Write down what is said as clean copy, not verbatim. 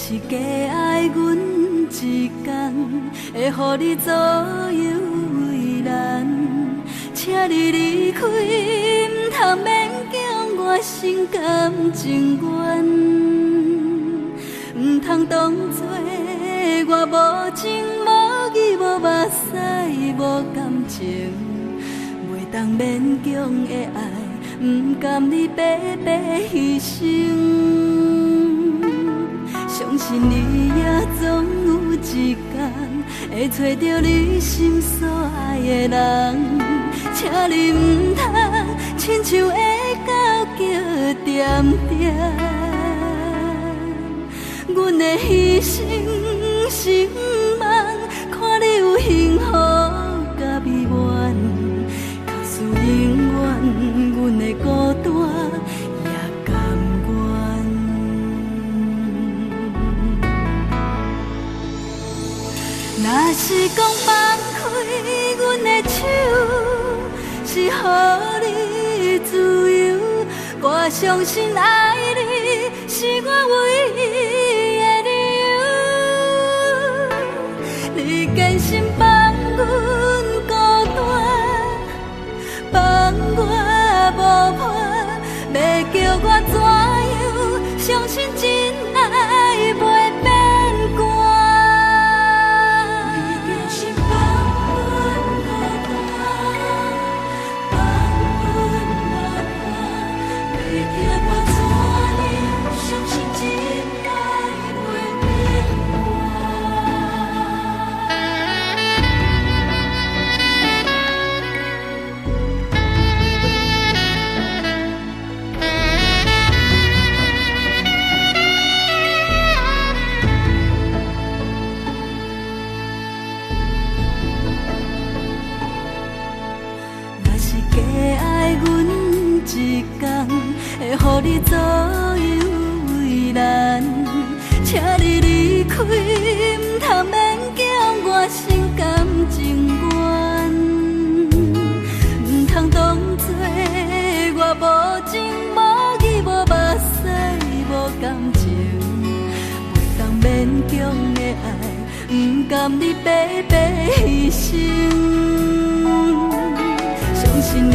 是假爱阮一天，会予你左右为难。请你离开，唔通勉强我心甘情愿，唔通当作我无情无义无目屎无感情，袂当勉强的爱，唔甘你白白牺牲。相信你也总有一天会找到你心所爱的人，请你唔通亲像会狗叫点点，阮的牺牲是毋望看你有幸福甲美满，假使永远阮的孤单也甘愿。若是讲放开阮的手，是予你自由，我相信爱你是我唯一的理由。你坚心放阮孤单，放我无伴，要叫我怎样相信真爱袂变卦？会予你左右为难，请你离开，唔通勉强我心甘情愿，唔通当作我无情无义无目屎无感情，袂当勉强的爱，唔甘你白白牺牲。相信你